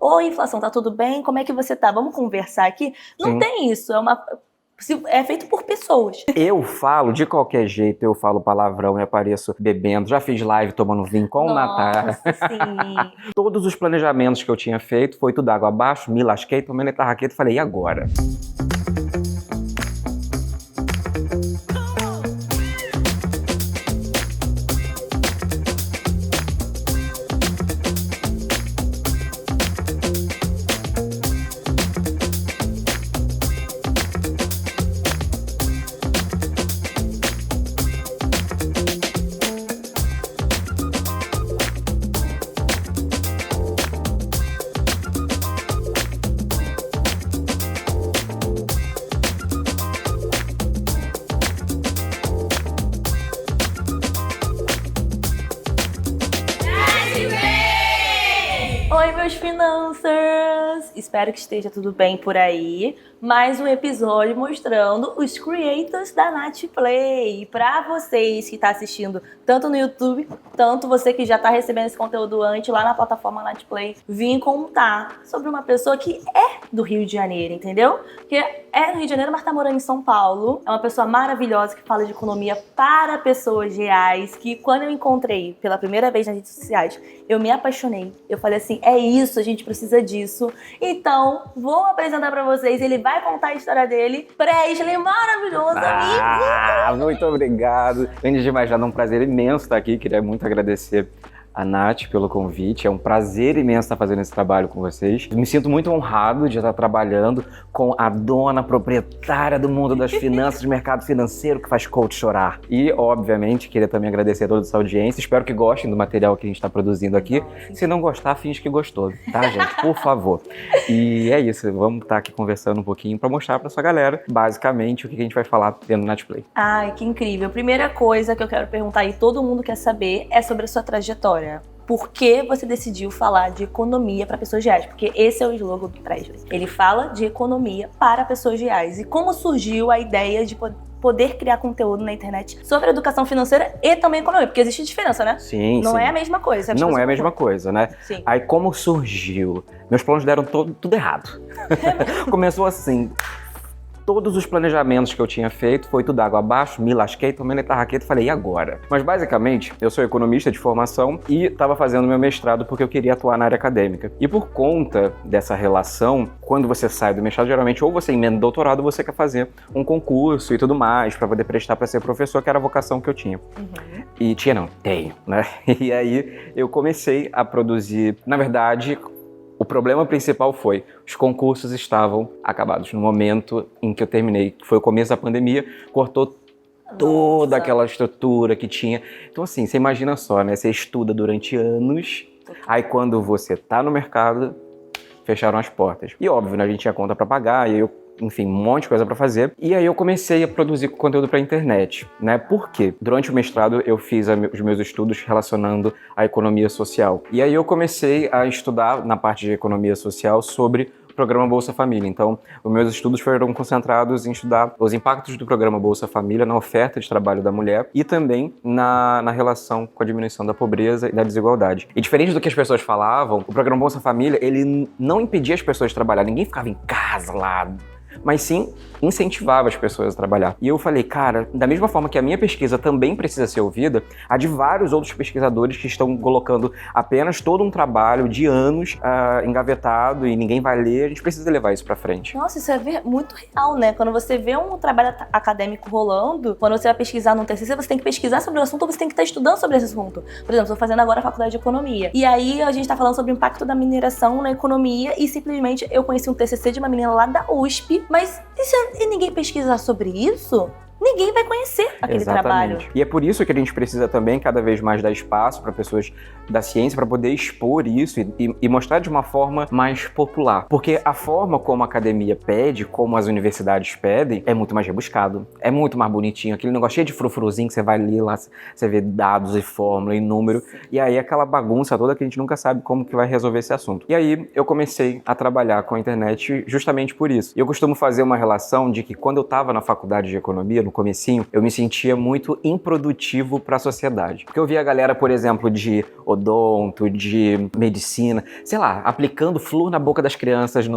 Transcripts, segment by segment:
oi, inflação, tá tudo bem? Como é que você tá? Vamos conversar aqui? Não Sim. tem isso, é feito por pessoas. Eu falo de qualquer jeito, eu falo palavrão e apareço bebendo. Já fiz live tomando vinho com o Natália. Nossa, sim. Todos os planejamentos que eu tinha feito foi tudo água abaixo, me lasquei, tomei tarraqueta e falei, e agora? Oi, meus financers! Espero que esteja tudo bem por aí. Mais um episódio mostrando os creators da Nath Play. Para vocês que estão assistindo tanto no YouTube, tanto você que já está recebendo esse conteúdo antes lá na plataforma Nath Play, vim contar sobre uma pessoa que é do Rio de Janeiro, entendeu? Que é do Rio de Janeiro, mas está morando em São Paulo. É uma pessoa maravilhosa que fala de economia para pessoas reais, que quando eu encontrei pela primeira vez nas redes sociais, eu me apaixonei. Eu falei assim, é isso, a gente precisa disso. Então, vou apresentar pra vocês, ele vai contar a história dele. Presley, maravilhoso, amigo! Muito obrigado. Antes de mais nada, é um prazer imenso estar aqui. Queria muito agradecer a Nath pelo convite. É um prazer imenso estar fazendo esse trabalho com vocês. Me sinto muito honrado de estar trabalhando com a dona proprietária do mundo das finanças, do mercado financeiro, que faz coach chorar. E, obviamente, queria também agradecer a toda essa audiência. Espero que gostem do material que a gente está produzindo aqui. Se não gostar, finge que gostou, tá, gente? Por favor. E é isso. Vamos estar aqui conversando um pouquinho para mostrar para essa galera, basicamente, o que a gente vai falar dentro do Nath Play. Ai, que incrível. Primeira coisa que eu quero perguntar e todo mundo quer saber é sobre a sua trajetória. Por que você decidiu falar de economia para pessoas reais? Porque esse é o slogan do Presley. Ele fala de economia para pessoas reais. E como surgiu a ideia de poder criar conteúdo na internet sobre educação financeira e também economia? Porque existe diferença, né? Sim, Não sim. é a mesma coisa. Não é a mesma coisa, né? Sim. Aí como surgiu? Meus planos deram tudo errado. Começou assim. Todos os planejamentos que eu tinha feito foi tudo água abaixo, me lasquei, tomei tarraqueta e falei, e agora? Mas basicamente, eu sou economista de formação e estava fazendo meu mestrado porque eu queria atuar na área acadêmica. E por conta dessa relação, quando você sai do mestrado, geralmente ou você emenda doutorado ou você quer fazer um concurso e tudo mais para poder prestar para ser professor, que era a vocação que eu tinha. E tenho, né? E aí eu comecei a produzir, na verdade, o problema principal foi, os concursos estavam acabados. No momento em que eu terminei, que foi o começo da pandemia, cortou toda aquela estrutura que tinha. Então assim, você imagina só, né? Você estuda durante anos, aí quando você tá no mercado, fecharam as portas. E óbvio, né? A gente tinha conta para pagar, e aí enfim, um monte de coisa para fazer. E aí eu comecei a produzir conteúdo para internet, né? Por quê? Durante o mestrado eu fiz os meus estudos relacionando a economia social. E aí eu comecei a estudar na parte de economia social sobre o programa Bolsa Família. Então, os meus estudos foram concentrados em estudar os impactos do programa Bolsa Família na oferta de trabalho da mulher e também na relação com a diminuição da pobreza e da desigualdade. E diferente do que as pessoas falavam, o programa Bolsa Família, ele não impedia as pessoas de trabalhar. Ninguém ficava em casa lá, mas sim incentivava as pessoas a trabalhar. E eu falei, cara, da mesma forma que a minha pesquisa também precisa ser ouvida, há de vários outros pesquisadores que estão colocando apenas todo um trabalho de anos engavetado e ninguém vai ler, a gente precisa levar isso pra frente. Nossa, isso é muito real, né? Quando você vê um trabalho acadêmico rolando, quando você vai pesquisar no TCC, você tem que pesquisar sobre o assunto ou você tem que estar estudando sobre esse assunto. Por exemplo, estou fazendo agora a faculdade de economia. E aí a gente tá falando sobre o impacto da mineração na economia e simplesmente eu conheci um TCC de uma menina lá da USP, mas e ninguém pesquisar sobre isso? Ninguém vai conhecer aquele Exatamente. trabalho. E é por isso que a gente precisa também cada vez mais dar espaço para pessoas da ciência para poder expor isso e mostrar de uma forma mais popular. Porque a forma como a academia pede, como as universidades pedem, é muito mais rebuscado. É muito mais bonitinho. Aquele negócio cheio de frufruzinho que você vai ler lá, você vê dados e fórmula e número. Sim. E aí aquela bagunça toda que a gente nunca sabe como que vai resolver esse assunto. E aí eu comecei a trabalhar com a internet justamente por isso. E eu costumo fazer uma relação de que quando eu estava na faculdade de economia, no comecinho, eu me sentia muito improdutivo para a sociedade. Porque eu via a galera, por exemplo, de odonto, de medicina, sei lá, aplicando flúor na boca das crianças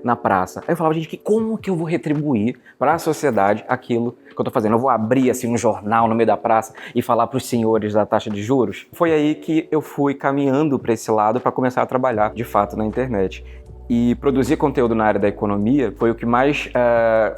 na praça. Aí eu falava, gente, como que eu vou retribuir para a sociedade aquilo que eu tô fazendo? Eu vou abrir assim um jornal no meio da praça e falar para os senhores da taxa de juros? Foi aí que eu fui caminhando para esse lado para começar a trabalhar de fato na internet. E produzir conteúdo na área da economia foi o que mais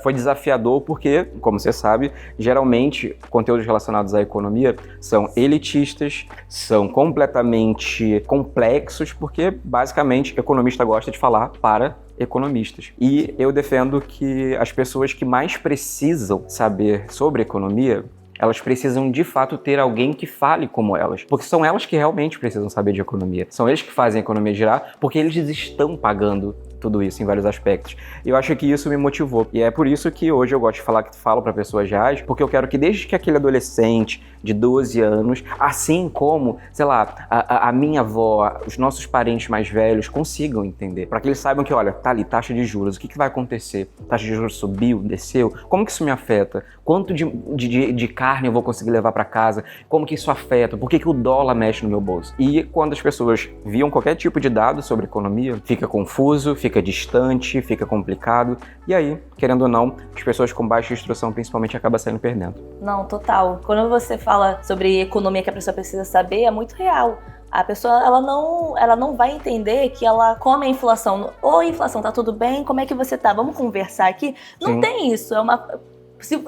foi desafiador, porque, como você sabe, geralmente conteúdos relacionados à economia são elitistas, são completamente complexos, porque basicamente economista gosta de falar para economistas. E eu defendo que as pessoas que mais precisam saber sobre economia, elas precisam de fato ter alguém que fale como elas, porque são elas que realmente precisam saber de economia. São eles que fazem a economia girar, porque eles estão pagando tudo isso em vários aspectos. E eu acho que isso me motivou. E é por isso que hoje eu gosto de falar que falo para pessoas reais, porque eu quero que desde que aquele adolescente de 12 anos, assim como, sei lá, a minha avó, os nossos parentes mais velhos consigam entender. Para que eles saibam que, olha, tá ali, taxa de juros, o que vai acontecer? Taxa de juros subiu, desceu? Como que isso me afeta? Quanto de carne eu vou conseguir levar para casa? Como que isso afeta? Por que o dólar mexe no meu bolso? E quando as pessoas viam qualquer tipo de dado sobre economia, fica confuso, fica distante, fica complicado, e aí, querendo ou não, as pessoas com baixa instrução principalmente acabam saindo perdendo. Não, total. Quando você fala sobre economia que a pessoa precisa saber, é muito real. A pessoa, ela não vai entender que ela come a inflação. Ô, inflação, tá tudo bem? Como é que você tá? Vamos conversar aqui? Não Sim. tem isso,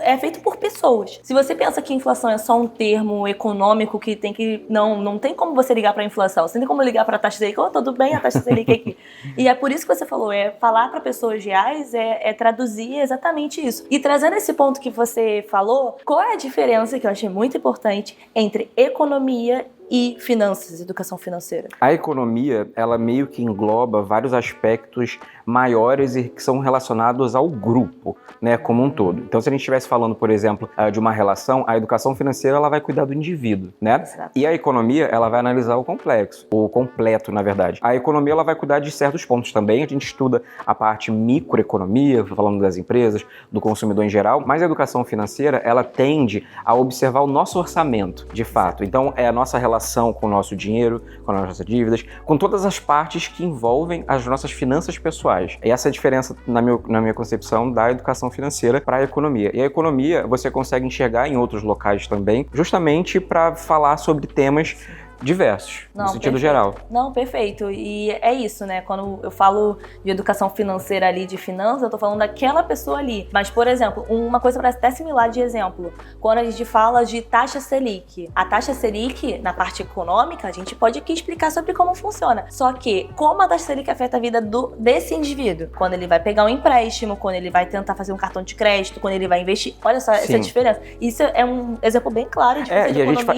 é feito por pessoas. Se você pensa que inflação é só um termo econômico que tem que... Não tem como você ligar para a inflação. Você tem como ligar para a taxa Selic. Tudo bem, a taxa Selic aqui. E é por isso que você falou, falar para pessoas reais é traduzir exatamente isso. E trazendo esse ponto que você falou, qual é a diferença, que eu achei muito importante, entre economia e finanças, educação financeira? A economia, ela meio que engloba vários aspectos maiores e que são relacionados ao grupo, né, como um todo. Então, se a gente estivesse falando, por exemplo, de uma relação, a educação financeira, ela vai cuidar do indivíduo, né? Exato. E a economia, ela vai analisar o complexo, o completo, na verdade. A economia, ela vai cuidar de certos pontos também. A gente estuda a parte microeconomia, falando das empresas, do consumidor em geral, mas a educação financeira, ela tende a observar o nosso orçamento, de fato. Então, é a nossa relação com o nosso dinheiro, com as nossas dívidas, com todas as partes que envolvem as nossas finanças pessoais. E essa é a diferença, na minha concepção, da educação financeira para a economia. E a economia você consegue enxergar em outros locais também, justamente para falar sobre temas diversos, no sentido geral. Não, perfeito. E é isso, né? Quando eu falo de educação financeira ali, de finanças, eu tô falando daquela pessoa ali. Mas, por exemplo, uma coisa parece até similar de exemplo. Quando a gente fala de taxa Selic. A taxa Selic, na parte econômica, a gente pode aqui explicar sobre como funciona. Só que, como a taxa Selic afeta a vida desse indivíduo? Quando ele vai pegar um empréstimo, quando ele vai tentar fazer um cartão de crédito, quando ele vai investir. Olha só, essa diferença. Isso é um exemplo bem claro de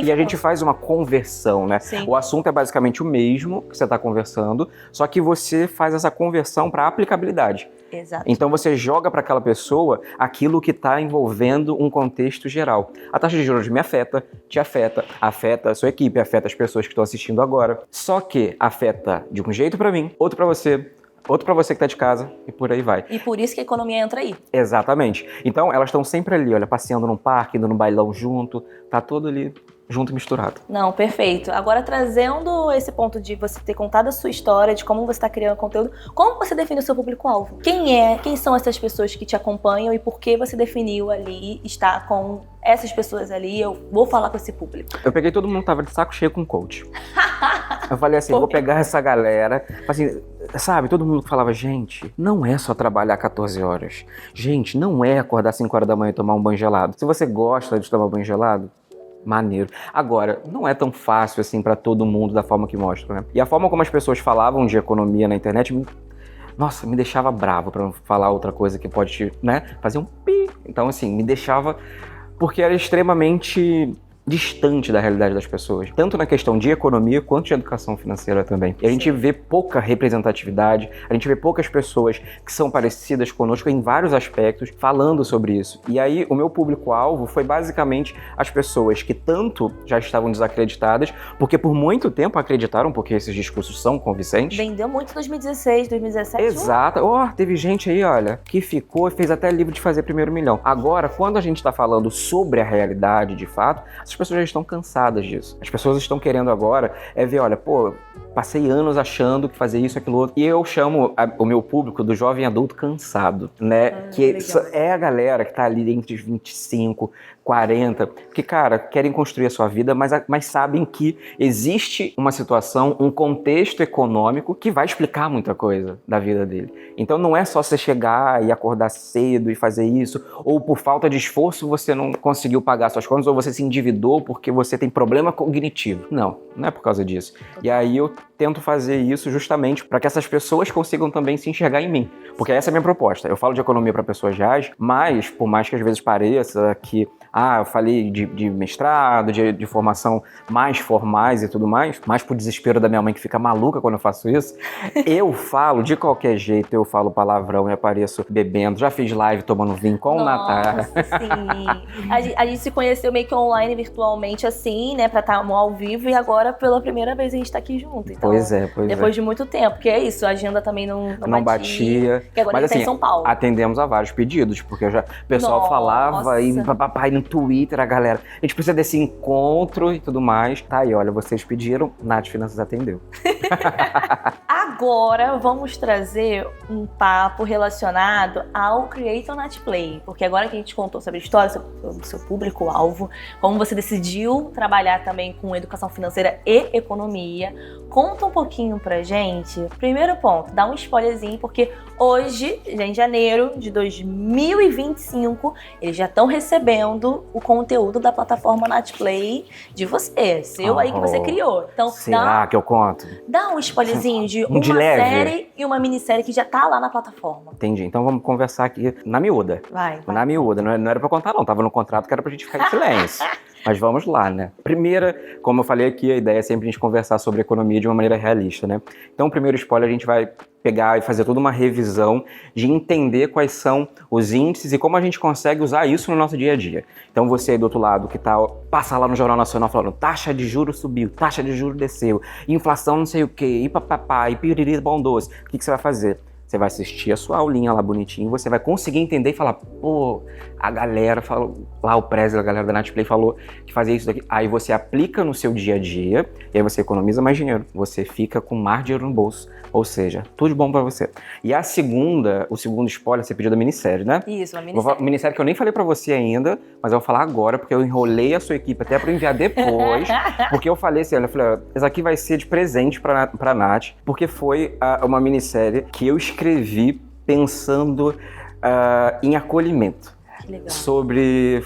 e a gente faz uma conversão, né? Sim. O assunto é basicamente o mesmo que você está conversando, só que você faz essa conversão para aplicabilidade. Exato. Então você joga para aquela pessoa aquilo que está envolvendo um contexto geral. A taxa de juros me afeta, te afeta a sua equipe, afeta as pessoas que estão assistindo agora. Só que afeta de um jeito para mim, outro para você, outro para você que tá de casa e por aí vai. E por isso que a economia entra aí. Exatamente. Então elas estão sempre ali, olha, passeando num parque, indo num bailão junto, tá tudo ali junto e misturado. Não, perfeito. Agora, trazendo esse ponto de você ter contado a sua história, de como você está criando conteúdo, como você define o seu público-alvo? Quem são essas pessoas que te acompanham e por que você definiu ali estar com essas pessoas ali? Eu vou falar com esse público. Eu peguei todo mundo que tava de saco cheio com coach. Eu falei assim, vou pegar essa galera, assim, sabe, todo mundo que falava, gente, não é só trabalhar 14 horas. Gente, não é acordar 5 horas da manhã e tomar um banho gelado. Se você gosta de tomar banho gelado, maneiro. Agora, não é tão fácil assim pra todo mundo da forma que mostra, né? E a forma como as pessoas falavam de economia na internet, nossa, me deixava bravo, pra não falar outra coisa que pode, né, fazer um pi. Então, assim, me deixava, porque era extremamente distante da realidade das pessoas, tanto na questão de economia quanto de educação financeira também. E a gente vê pouca representatividade, a gente vê poucas pessoas que são parecidas conosco em vários aspectos falando sobre isso. E aí o meu público-alvo foi basicamente as pessoas que tanto já estavam desacreditadas, porque por muito tempo acreditaram, porque esses discursos são convincentes. Vendeu muito em 2016, 2017. Exato. Teve gente aí, olha, que ficou e fez até livro de fazer primeiro milhão. Agora, quando a gente está falando sobre a realidade de fato, as pessoas já estão cansadas disso. As pessoas estão querendo agora ver, olha, passei anos achando que fazer isso, aquilo outro. E eu chamo o meu público do jovem adulto cansado, né? Que é a galera que tá ali entre os 25, 40, que, cara, querem construir a sua vida, mas sabem que existe uma situação, um contexto econômico que vai explicar muita coisa da vida dele. Então não é só você chegar e acordar cedo e fazer isso, ou por falta de esforço você não conseguiu pagar suas contas, ou você se endividou porque você tem problema cognitivo. Não é por causa disso. E aí eu tento fazer isso justamente para que essas pessoas consigam também se enxergar em mim. Porque essa é a minha proposta. Eu falo de economia para pessoas reais, mas por mais que às vezes pareça que eu falei de mestrado, de formação mais formais e tudo mais pro desespero da minha mãe que fica maluca quando eu faço isso, eu falo de qualquer jeito, eu falo palavrão e apareço bebendo, já fiz live tomando vinho com o Natália. Sim. A gente se conheceu meio que online, virtualmente, assim, né, pra estar ao vivo, e agora pela primeira vez a gente tá aqui junto. Então, pois é. Depois de muito tempo, porque é isso, a agenda também não batia. Que agora mas, a gente tá em São Paulo. Atendemos a vários pedidos, porque o pessoal falava e papai no Twitter, a galera, a gente precisa desse encontro e tudo mais. Tá aí, olha, vocês pediram, Nath Finanças atendeu. Agora vamos trazer um papo relacionado ao Creator Nath Play, porque agora que a gente contou sobre a história, sobre o seu público-alvo, como você decidiu trabalhar também com educação financeira e economia, conta um pouquinho pra gente. Primeiro ponto, dá um spoilerzinho, porque hoje, em janeiro de 2025, eles já estão recebendo o conteúdo da plataforma Nath Play de você, seu aí que você criou. Então, será que eu conto? Dá um spoilerzinho de uma série e uma minissérie que já tá lá na plataforma. Entendi. Então vamos conversar aqui na miúda. Vai. Na miúda. Não era pra contar, não. Tava no contrato que era pra gente ficar em silêncio. Mas vamos lá, né? Primeira, como eu falei aqui, a ideia é sempre a gente conversar sobre economia de uma maneira realista, né? Então, o primeiro spoiler, a gente vai pegar e fazer toda uma revisão de entender quais são os índices e como a gente consegue usar isso no nosso dia a dia. Então, você aí do outro lado que passa lá no Jornal Nacional falando taxa de juros subiu, taxa de juros desceu, inflação não sei o quê, e papapá, e piriri bom doce. O que você vai fazer? Você vai assistir a sua aulinha lá bonitinho, você vai conseguir entender e falar, a galera falou, lá o Presley, a galera da Nath Play falou que fazia isso daqui. Aí você aplica no seu dia a dia, e aí você economiza mais dinheiro. Você fica com mais dinheiro no bolso. Ou seja, tudo de bom pra você. E o segundo spoiler, você pediu da minissérie, né? Isso, uma minissérie. Minissérie que eu nem falei pra você ainda, mas eu vou falar agora, porque eu enrolei a sua equipe até pra enviar depois. Porque eu falei assim, essa aqui vai ser de presente pra Nath, porque foi uma minissérie que eu escrevi pensando em acolhimento.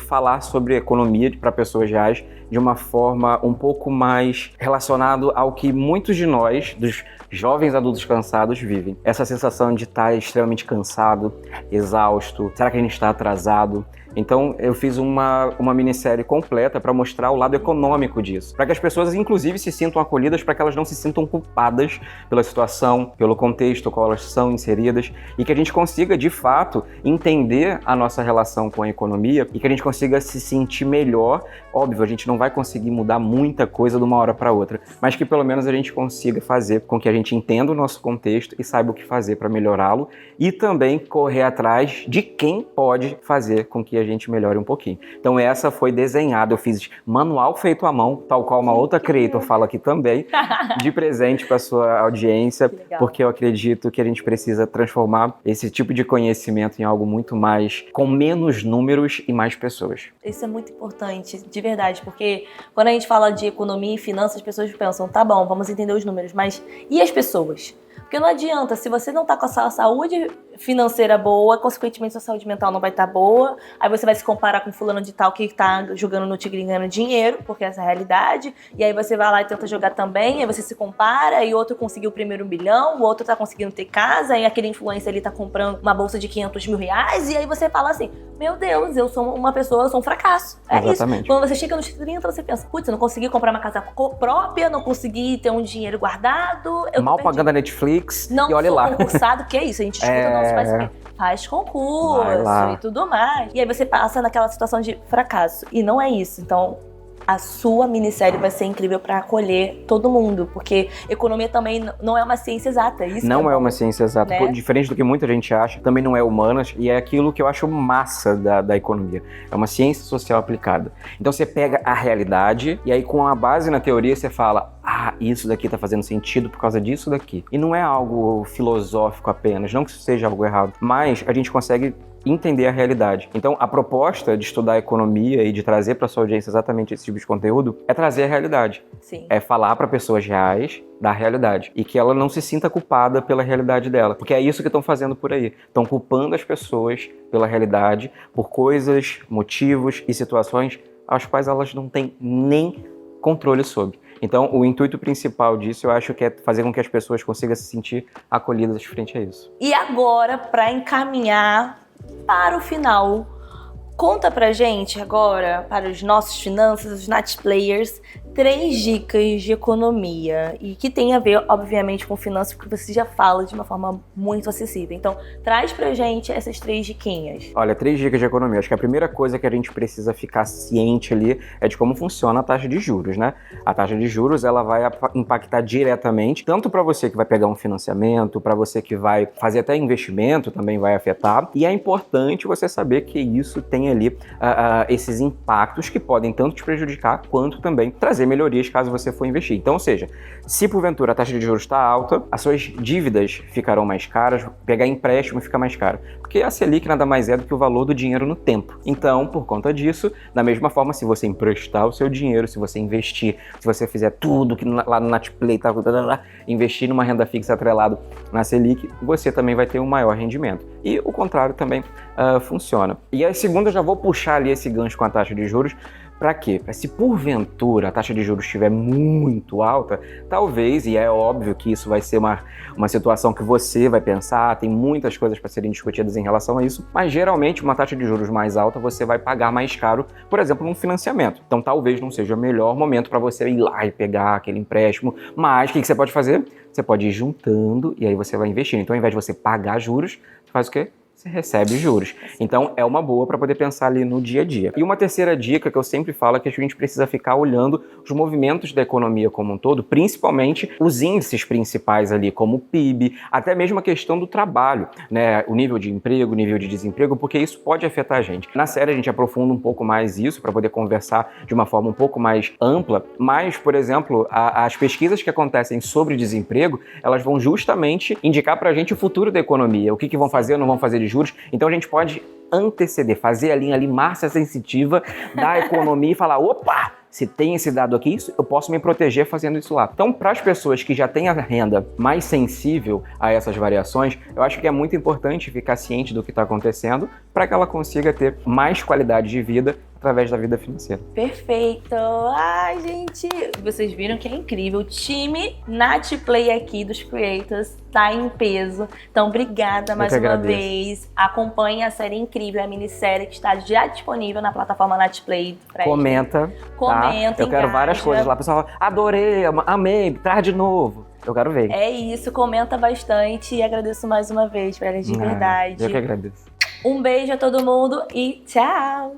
Falar sobre economia para pessoas reais de uma forma um pouco mais relacionado ao que muitos de nós, dos jovens adultos cansados, vivem. Essa sensação de estar extremamente cansado, exausto, será que a gente está atrasado? Então eu fiz uma minissérie completa para mostrar o lado econômico disso, para que as pessoas inclusive se sintam acolhidas, para que elas não se sintam culpadas pela situação, pelo contexto ao qual elas são inseridas, e que a gente consiga de fato entender a nossa relação com a economia e que a gente consiga se sentir melhor. Óbvio, a gente não vai conseguir mudar muita coisa de uma hora para outra, mas que pelo menos a gente consiga fazer com que a gente entenda o nosso contexto e saiba o que fazer para melhorá-lo, e também correr atrás de quem pode fazer com que a gente melhore um pouquinho. Então essa foi desenhada, eu fiz manual feito à mão, tal qual uma outra creator fala aqui também, de presente para sua audiência, porque eu acredito que a gente precisa transformar esse tipo de conhecimento em algo muito mais, com menos números e mais pessoas. Isso é muito importante, de verdade, porque quando a gente fala de economia e finanças, as pessoas pensam, tá bom, vamos entender os números, mas e as pessoas? Porque não adianta, se você não tá com a sua saúde financeira boa, consequentemente sua saúde mental não vai estar boa, aí você vai se comparar com fulano de tal que tá jogando no tigre e ganhando dinheiro, porque essa é a realidade, e aí você vai lá e tenta jogar também, aí você se compara, e outro conseguiu o primeiro 1 bilhão, o outro tá conseguindo ter casa, e aquele influencer ali tá comprando uma bolsa de 500 mil reais, e aí você fala assim, meu Deus, eu sou uma pessoa, eu sou um fracasso. É Exatamente. isso. Quando você chega nos 30, você pensa, putz, eu não consegui comprar uma casa própria, não consegui ter um dinheiro guardado, eu mal pagando a Netflix, não e olha lá. sou concursado, que é isso, a gente escuta, não, você faz o quê? Faz concurso e tudo mais. E aí você passa naquela situação de fracasso. E não é isso. Então, a sua minissérie vai ser incrível para acolher todo mundo, porque economia também não é uma ciência exata. Isso não é uma ciência exata, né? Diferente do que muita gente acha, também não é humanas, e é aquilo que eu acho massa da economia. É uma ciência social aplicada. Então você pega a realidade, e aí com a base na teoria você fala, isso daqui tá fazendo sentido por causa disso daqui. E não é algo filosófico apenas, não que isso seja algo errado, mas a gente consegue entender a realidade. Então, a proposta de estudar a economia e de trazer para sua audiência exatamente esse tipo de conteúdo é trazer a realidade. Sim. É falar para pessoas reais da realidade e que ela não se sinta culpada pela realidade dela, porque é isso que estão fazendo por aí. Estão culpando as pessoas pela realidade, por coisas, motivos e situações aos quais elas não têm nem controle sobre. Então, o intuito principal disso, eu acho que é fazer com que as pessoas consigam se sentir acolhidas frente a isso. E agora, para encaminhar para o final, conta pra gente agora, para os nossos finanças, os Nath Players, 3 dicas de economia e que tem a ver, obviamente, com finanças, porque você já fala de uma forma muito acessível. Então, traz pra gente essas 3 diquinhas. Olha, 3 dicas de economia. Acho que a primeira coisa que a gente precisa ficar ciente ali é de como funciona a taxa de juros, né? A taxa de juros, ela vai impactar diretamente, tanto para você que vai pegar um financiamento, para você que vai fazer até investimento, também vai afetar. E é importante você saber que isso tem ali esses impactos que podem tanto te prejudicar, quanto também trazer melhorias caso você for investir. Então, ou seja, se porventura a taxa de juros está alta, as suas dívidas ficarão mais caras, pegar empréstimo fica mais caro, porque a Selic nada mais é do que o valor do dinheiro no tempo. Então, por conta disso, da mesma forma, se você emprestar o seu dinheiro, se você investir, se você fizer tudo que lá no Natplay, investir numa renda fixa atrelado na Selic, você também vai ter um maior rendimento. E o contrário também funciona. E a segunda, eu já vou puxar ali esse gancho com a taxa de juros. Para quê? Se porventura a taxa de juros estiver muito alta, talvez, e é óbvio que isso vai ser uma situação que você vai pensar, tem muitas coisas para serem discutidas em relação a isso, mas geralmente uma taxa de juros mais alta você vai pagar mais caro, por exemplo, num financiamento. Então talvez não seja o melhor momento para você ir lá e pegar aquele empréstimo, mas o que você pode fazer? Você pode ir juntando e aí você vai investir. Então ao invés de você pagar juros, você faz o quê? Você recebe juros. Então é uma boa para poder pensar ali no dia a dia. E uma terceira dica que eu sempre falo é que a gente precisa ficar olhando os movimentos da economia como um todo, principalmente os índices principais ali, como o PIB, até mesmo a questão do trabalho, né? O nível de emprego, o nível de desemprego, porque isso pode afetar a gente. Na série a gente aprofunda um pouco mais isso para poder conversar de uma forma um pouco mais ampla, mas, por exemplo, as pesquisas que acontecem sobre desemprego, elas vão justamente indicar para a gente o futuro da economia, o que vão fazer ou não vão fazer de juros. Então a gente pode anteceder, fazer a linha ali massa sensitiva da economia e falar, opa, se tem esse dado aqui, eu posso me proteger fazendo isso lá. Então, para as pessoas que já têm a renda mais sensível a essas variações, eu acho que é muito importante ficar ciente do que está acontecendo para que ela consiga ter mais qualidade de vida através da vida financeira. Perfeito! Ai, gente, vocês viram que é incrível. O time Nath Play aqui dos Creators tá em peso. Então, obrigada mais uma vez. Acompanhe a série incrível, a minissérie que está já disponível na plataforma Nath Play. Comenta. Comenta, Eu quero várias coisas lá. Pessoal, adorei, amei, traz de novo. Eu quero ver. É isso, comenta bastante e agradeço mais uma vez, velho, de verdade. Eu que agradeço. Um beijo a todo mundo e tchau!